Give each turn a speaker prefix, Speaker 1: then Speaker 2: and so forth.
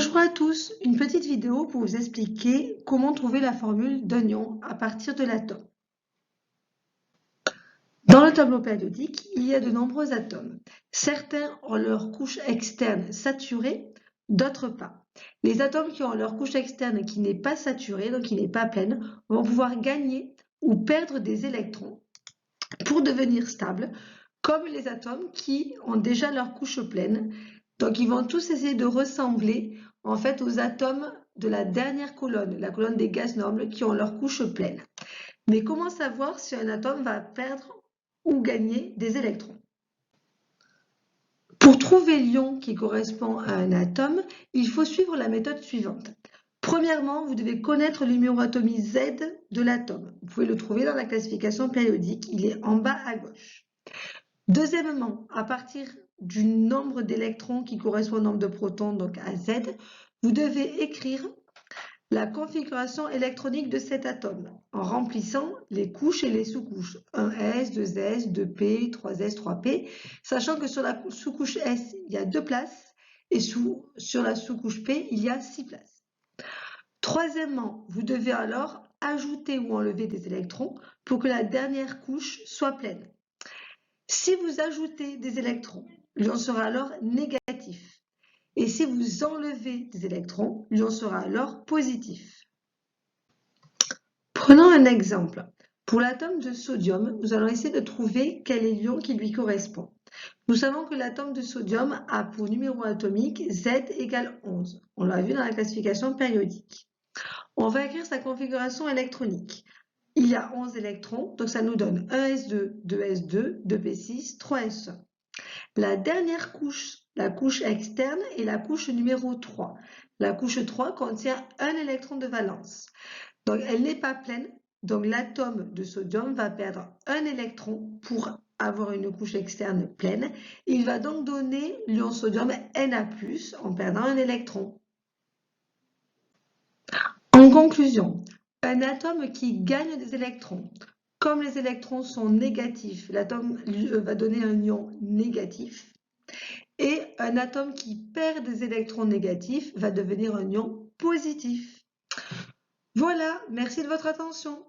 Speaker 1: Bonjour à tous, une petite vidéo pour vous expliquer comment trouver la formule d'un ion à partir de l'atome. Dans le tableau périodique, il y a de nombreux atomes. Certains ont leur couche externe saturée, d'autres pas. Les atomes qui ont leur couche externe qui n'est pas saturée, donc qui n'est pas pleine, vont pouvoir gagner ou perdre des électrons pour devenir stables, comme les atomes qui ont déjà leur couche pleine. Donc, ils vont tous essayer de ressembler en fait aux atomes de la dernière colonne, la colonne des gaz nobles qui ont leur couche pleine. Mais comment savoir si un atome va perdre ou gagner des électrons? Pour trouver l'ion qui correspond à un atome, il faut suivre la méthode suivante. Premièrement, vous devez connaître le numéro atomique Z de l'atome. Vous pouvez le trouver dans la classification périodique, il est en bas à gauche. Deuxièmement, à partir du nombre d'électrons qui correspond au nombre de protons, donc à Z, vous devez écrire la configuration électronique de cet atome en remplissant les couches et les sous-couches. 1s, 2s, 2p, 3s, 3p, sachant que sur la sous-couche S, il y a 2 places et sur la sous-couche P, il y a 6 places. Troisièmement, vous devez alors ajouter ou enlever des électrons pour que la dernière couche soit pleine. Si vous ajoutez des électrons, l'ion sera alors négatif. Et si vous enlevez des électrons, l'ion sera alors positif. Prenons un exemple. Pour l'atome de sodium, nous allons essayer de trouver quel est l'ion qui lui correspond. Nous savons que l'atome de sodium a pour numéro atomique Z égale 11. On l'a vu dans la classification périodique. On va écrire sa configuration électronique. Il y a 11 électrons, donc ça nous donne 1s2, 2s2, 2p6, 3s1. La dernière couche, la couche externe, est la couche numéro 3. La couche 3 contient un électron de valence. Donc, elle n'est pas pleine. Donc, l'atome de sodium va perdre un électron pour avoir une couche externe pleine. Il va donc donner l'ion sodium Na+, en perdant un électron. En conclusion, un atome qui gagne des électrons, comme les électrons sont négatifs, l'atome va donner un ion négatif. Et un atome qui perd des électrons négatifs va devenir un ion positif. Voilà, merci de votre attention.